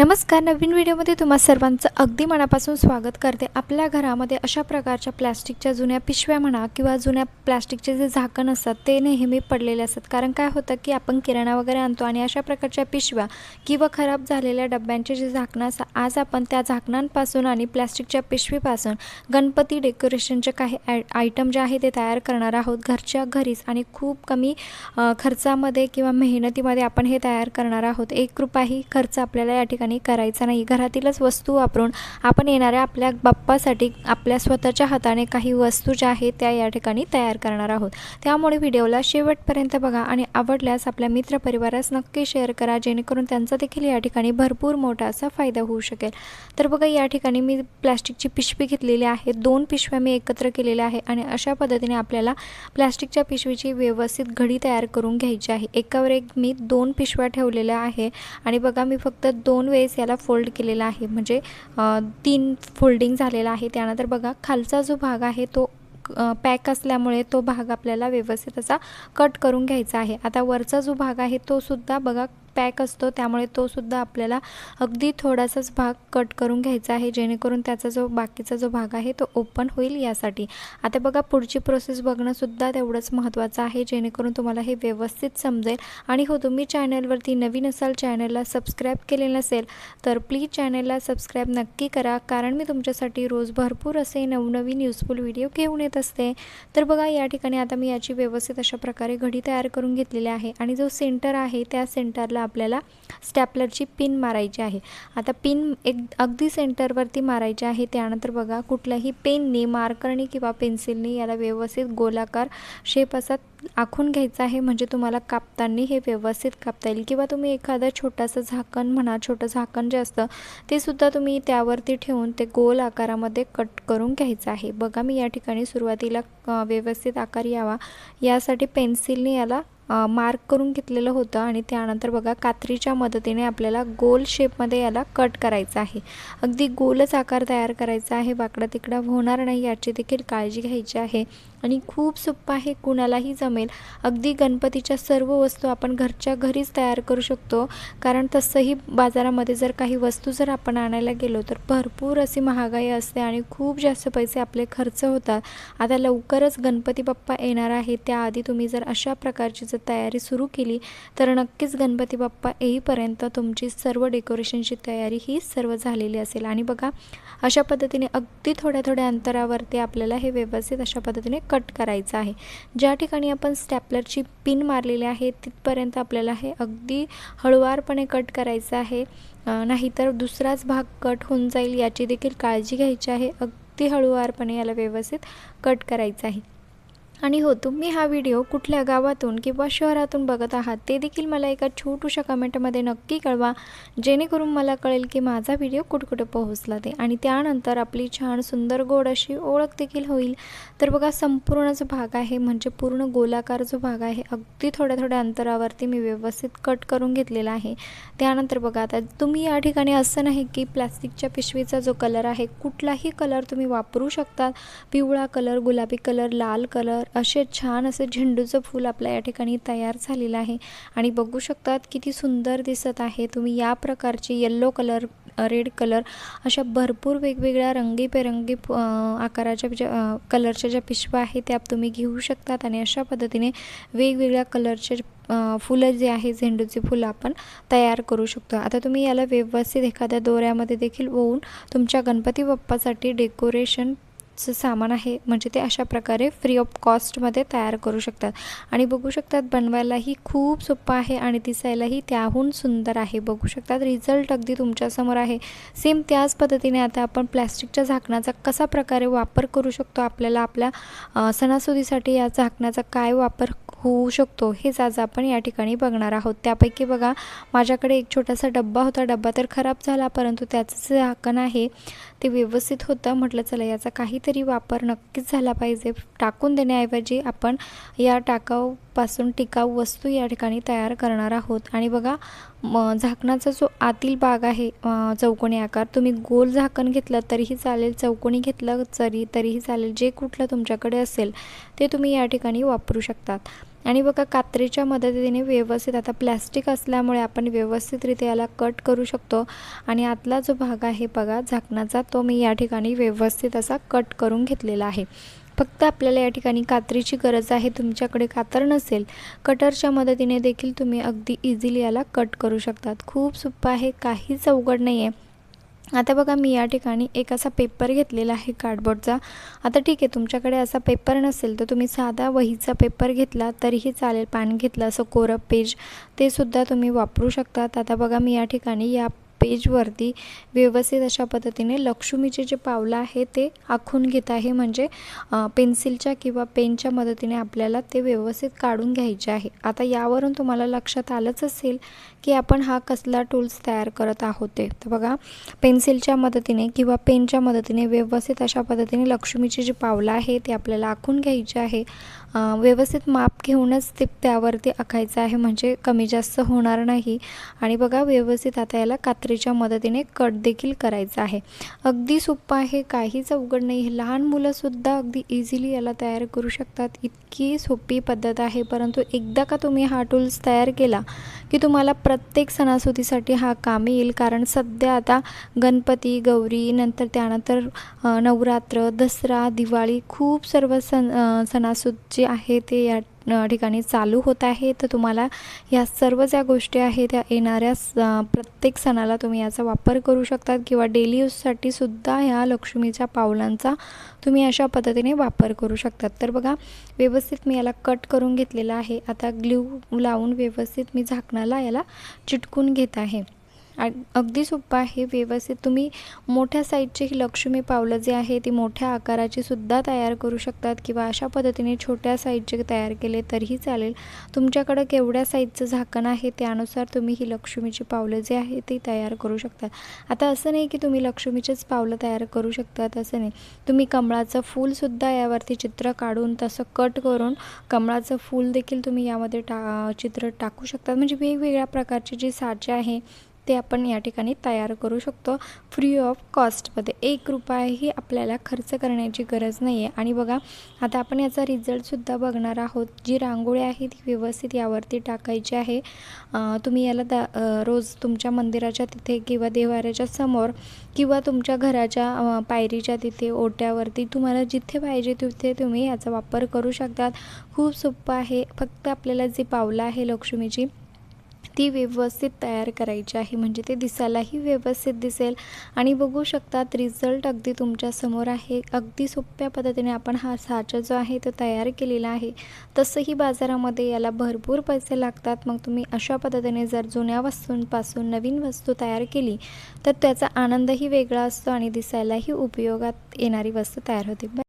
नमस्कार. नवीन व्हिडिओमध्ये तुम्हा सर्वांचं अगदी मनापासून स्वागत करते. आपल्या घरामध्ये अशा प्रकारच्या प्लास्टिकच्या जुन्या पिशव्या म्हणा किंवा जुन्या प्लास्टिकचे जे झाकण असतात ते नेहमी पडलेले असतात. कारण काय होतं की आपण किराणा वगैरे आणतो आणि अशा प्रकारच्या पिशव्या किंवा खराब झालेल्या डब्यांचे जे झाकणं असतात, आज आपण त्या झाकणांपासून आणि प्लास्टिकच्या पिशवीपासून गणपती डेकोरेशनचे काही आयटम जे आहे ते तयार करणार आहोत घरच्या घरीच आणि खूप कमी खर्चामध्ये किंवा मेहनतीमध्ये आपण हे तयार करणार आहोत. 1 रुपयाही खर्च आपल्याला या ठिकाणी करायचा नाही. घरातीलच वस्तू वापरून आपण येणाऱ्या आपल्या बाप्पासाठी आपल्या स्वतःच्या हाताने काही वस्तू ज्या आहेत त्या या ठिकाणी तयार करणार आहोत. त्यामुळे व्हिडिओला शेवटपर्यंत बघा आणि आवडल्यास आपल्या मित्रपरिवारास नक्की शेअर करा, जेणेकरून त्यांचा देखील या ठिकाणी भरपूर मोठा असा फायदा होऊ शकेल. तर बघा, या ठिकाणी मी प्लास्टिकची पिशवी घेतलेली आहे. 2 पिशव्या मी एकत्र केलेल्या आहे आणि अशा पद्धतीने आपल्याला प्लास्टिकच्या पिशवीची व्यवस्थित घडी तयार करून घ्यायची आहे. एकावर एक मी 2 पिशव्या ठेवलेल्या आहे आणि बघा, मी फक्त 2 वेळेस याला फोल्ड केलेला आहे, म्हणजे 3 फोल्डिंग झालेला आहे. त्यानंतर बघा, खालचा जो भाग आहे तो पॅक असल्यामुळे तो भाग आपल्याला व्यवस्थित असा कट करून घ्यायचा आहे. आता वरचा जो भाग आहे तो सुद्धा बघा पॅक असतो, त्यामुळे तो सुद्धा आपल्याला अगदी थोडासाच भाग कट करून घ्यायचा आहे, जेणेकरून त्याचा जो बाकीचा जो भाग आहे तो ओपन होईल यासाठी. आता बघा, पुढची प्रोसेस बघणं सुद्धा तेवढंच महत्त्वाचं आहे, जेणेकरून तुम्हाला हे व्यवस्थित समजेल. आणि हो, तुम्ही चॅनलवरती नवीन असाल, चॅनलला सबस्क्राईब केले नसेल तर प्लीज चॅनलला सबस्क्राईब नक्की करा, कारण मी तुमच्यासाठी रोज भरपूर असे नवनवीन युजफुल व्हिडिओ घेऊन येत असते. तर बघा, या ठिकाणी आता मी याची व्यवस्थित अशा प्रकारे घडी तयार करून घेतलेली आहे आणि जो सेंटर आहे त्या सेंटरला आपल्याला स्टॅपलरची पिन मारायची आहे. आता पिन अगदी सेंटरवरती मारायची आहे. त्यानंतर बघा, कुठल्याही पेनने, मार्करने किंवा पेन्सिलने याला व्यवस्थित गोलाकार शेप असा आखून घ्यायचा आहे, म्हणजे तुम्हाला कापताना हे व्यवस्थित कापता येईल. किंवा तुम्ही एखादं छोटंसं झाकण म्हणा, छोटं झाकण जे असतं ते सुद्धा तुम्ही त्यावरती ठेवून ते गोल आकारामध्ये कट करून घ्यायचं आहे. बघा, मी या ठिकाणी सुरुवातीला व्यवस्थित आकार यावा यासाठी पेन्सिलने याला मार्क करून घेतलेलं होतं आणि त्यानंतर बघा, कात्रीच्या मदतीने आपल्याला गोल शेपमध्ये याला कट करायचं आहे. अगदी गोलच आकार तयार करायचा आहे, वाकडा तिकडा होणार नाही याची देखील काळजी घ्यायची आहे. आणि खूप सोपं आहे, कुणालाही जमेल. अगदी गणपतीच्या सर्व वस्तू आपण घरच्या घरीच तयार करू शकतो, कारण तसंही बाजारामध्ये जर काही वस्तू जर आपण आणायला गेलो तर भरपूर अशी महागाई असते आणि खूप जास्त पैसे आपले खर्च होतात. आता लवकरच गणपती बाप्पा येणार आहे, त्याआधी तुम्ही जर अशा प्रकारची जर तयारी सुरू केली तर नक्कीच गणपती बाप्पा येईपर्यंत तुमची सर्व डेकोरेशनची तयारी ही सर्व झालेली असेल. आणि बघा, अशा पद्धतीने अगदी थोड्या थोड्या अंतरावरती आपल्याला हे व्यवस्थित अशा पद्धतीने कट करायचं आहे. ज्या ठिकाणी आपण स्टॅपलरची पिन मारलेली आहे तिथपर्यंत आपल्याला हे अगदी हळूवारपणे कट करायचं आहे, नाहीतर दुसराच भाग कट होऊन जाईल याची देखील काळजी घ्यायची आहे. अगदी हळूवारपणे याला व्यवस्थित कट करायचं आहे. आणि हो, तुम्ही हा व्हिडिओ कुठल्या गावातून किंवा शहरातून बघत आहात ते देखील मला एका छोट्याशा कमेंटमध्ये नक्की कळवा, जेणेकरून मला कळेल की माझा व्हिडिओ कुठे पोहोचला ते. आणि त्यानंतर आपली छान सुंदर गोड अशी ओळख देखील होईल. तर बघा, संपूर्ण जो भाग आहे, म्हणजे पूर्ण गोलाकार जो भाग आहे, अगदी थोड्या थोड्या अंतरावरती मी व्यवस्थित कट करून घेतलेला आहे. त्यानंतर बघा, आता तुम्ही या ठिकाणी असं नाही की प्लास्टिकच्या पिशवीचा जो कलर आहे कुठलाही कलर तुम्ही वापरू शकता. पिवळा कलर, गुलाबी कलर, लाल कलर, असे छान असे झेंडूचं फूल आपल्या या ठिकाणी तयार झालेलं आहे. आणि बघू शकतात किती सुंदर दिसत आहे. तुम्ही या प्रकारची येल्लो कलर, रेड कलर अशा भरपूर वेगवेगळ्या रंगीबेरंगी आकाराच्या कलरच्या ज्या पिशव्या आहेत त्या तुम्ही घेऊ शकतात आणि अशा पद्धतीने वेगवेगळ्या कलरचे फुलं जे आहे, झेंडूचे फुलं आपण तयार करू शकतो. आता तुम्ही याला व्यवस्थित एखाद्या दोऱ्यामध्ये देखील ओवून तुमच्या गणपती बाप्पासाठी डेकोरेशन सामान आहे, म्हणजे ते अशा प्रकारे फ्री ऑफ कॉस्टमध्ये तयार करू शकतात. आणि बघू शकतात, बनवायलाही खूप सोपं आहे आणि दिसायलाही त्याहून सुंदर आहे. बघू शकतात, रिझल्ट अगदी तुमच्यासमोर आहे. सेम त्याच पद्धतीने आता आपण प्लॅस्टिकच्या झाकणाचा कसा प्रकारे वापर करू शकतो, आपल्याला आपल्या सणासुदीसाठी या झाकणाचा काय वापर होऊ शकतो हेच आज आपण या ठिकाणी बघणार आहोत. त्यापैकी बघा, माझ्याकडे एक छोटासा डब्बा होता. डब्बा तर खराब झाला, परंतु त्याचं जे झाकण आहे ते व्यवस्थित होतं. म्हटलं चला याचा काहीतरी वापर नक्कीच झाला पाहिजे. टाकून देण्याऐवजी आपण या टाकाऊपासून टिकाऊ वस्तू या ठिकाणी तयार करणार आहोत. आणि बघा, झाकणाचा जो आतील भाग आहे चौकोनी आकार, तुम्ही गोल झाकण घेतलं तरीही चालेल, चौकोनी घेतलं तरीही चालेल, जे कुठलं तुमच्याकडे असेल ते तुम्ही या ठिकाणी वापरू शकतात. आणि बघा कात्रीच्या मदतीने व्यवस्थित, आता प्लॅस्टिक असल्यामुळे आपण व्यवस्थितरित्या याला कट करू शकतो. आणि आतला जो भाग आहे बघा झाकणाचा, तो मी या ठिकाणी व्यवस्थित असा कट करून घेतलेला आहे. फक्त आपल्याला या ठिकाणी कात्रीची गरज आहे. तुमच्याकडे कातर नसेल, कटरच्या मदतीने देखील तुम्ही अगदी इझिली याला कट करू शकतात. खूप सोपं आहे, काहीच अवघड नाही आहे. आता बघा मी या ठिकाणी एक असा पेपर घेतलेला आहे कार्डबोर्डचा. आता ठीक आहे, तुमच्याकडे असा पेपर नसेल तर तुम्ही साधा वहीचा पेपर घेतला तरीही चालेल. पान घेतलं असं कोरं पेज, ते सुद्धा तुम्ही वापरू शकतात. आता बघा मी या ठिकाणी या पेजवरती व्यवस्थित अशा पद्धतीने लक्ष्मीचे जे पावलं आहे ते आखून घेत आहे. म्हणजे पेन्सिलच्या किंवा पेनच्या मदतीने आपल्याला ते व्यवस्थित काढून घ्यायचे आहे. आता यावरून तुम्हाला लक्षात आलंच असेल की आपण हा कसला टूल्स तयार करत आहोत ते. तर बघा पेन्सिलच्या मदतीने किंवा पेनच्या मदतीने व्यवस्थित अशा पद्धतीने लक्ष्मीची जी पावलं आहे ते आपल्याला आखून घ्यायची आहे. व्यवस्थित माप घेऊनच ते त्यावरती आखायचं आहे, म्हणजे कमी जास्त होणार नाही. आणि बघा व्यवस्थित आता याला कात्रीच्या मदतीने कट देखील करायचं आहे. अगदी सोपं आहे, काहीच अवघड नाही. लहान मुलंसुद्धा अगदी इझिली याला तयार करू शकतात. इतकी सोपी पद्धत आहे. परंतु एकदा का तुम्ही हा टूल्स तयार केला की तुम्हाला प्रत्येक सणासुदीसाठी हा कामी येईल. कारण सध्या आता गणपती, गौरी, नंतर त्यानंतर नवरात्र, दसरा, दिवाळी, खूप सर्व सणासुद जे आहे ते या ठिकाणी चालू होत आहे. तर तुम्हाला ह्या सर्व ज्या गोष्टी आहेत त्या येणाऱ्या प्रत्येक सणाला तुम्ही याचा वापर करू शकतात. किंवा डेली यूजसाठी सुद्धा ह्या लक्ष्मीच्या पावलांचा तुम्ही अशा पद्धतीने वापर करू शकतात. तर बघा व्यवस्थित मी याला कट करून घेतलेला आहे. आता ग्लू लावून व्यवस्थित मी झाकणाला याला चिटकून घेत आहे. अगदी सोपं आहे. व्यवस्थित तुम्ही मोठ्या साईजची ही लक्ष्मी पावलं जे आहे ती मोठ्या आकाराची सुद्धा तयार करू शकतात. किंवा अशा पद्धतीने छोट्या साईजचे तयार केले तरीही चालेल. तुमच्याकडं केवढ्या साईजचं झाकण आहे त्यानुसार तुम्ही ही लक्ष्मीची पावलं जे आहे ती तयार करू शकता. आता असं नाही की तुम्ही लक्ष्मीचेच पावलं तयार करू शकतात, असं नाही. तुम्ही कमळाचं फूलसुद्धा यावरती चित्र काढून तसं कट करून कमळाचं फूल देखील तुम्ही यामध्ये चित्र टाकू शकतात. म्हणजे वेगवेगळ्या प्रकारची जी साचे आहे ते आपण या ठिकाणी तयार करू शकतो फ्री ऑफ कॉस्टमध्ये. ₹1ही आपल्याला खर्च करण्याची गरज नाही आहे. आणि बघा आता आपण याचा रिझल्टसुद्धा बघणार आहोत. जी रांगोळी आहे ती व्यवस्थित यावरती टाकायची आहे. तुम्ही याला रोज तुमच्या मंदिराच्या तिथे किंवा देवाऱ्याच्या समोर किंवा तुमच्या घराच्या पायरीच्या तिथे, ओट्यावरती, तुम्हाला जिथे पाहिजे तिथे तुम्ही याचा वापर करू शकतात. खूप सोपं आहे. फक्त आपल्याला जी पावलं आहे लक्ष्मीची ती व्यवस्थित तयार करायची आहे, म्हणजे ते दिसायलाही व्यवस्थित दिसेल. आणि बघू शकतात रिझल्ट अगदी तुमच्यासमोर आहे. अगदी सोप्या पद्धतीने आपण हा साचा जो आहे तो तयार केलेला आहे. तसंही बाजारामध्ये याला भरपूर पैसे लागतात. मग तुम्ही अशा पद्धतीने जर जुन्या वस्तूंपासून नवीन वस्तू तयार केली तर त्याचा आनंदही वेगळा असतो आणि दिसायलाही उपयोगात येणारी वस्तू तयार होते.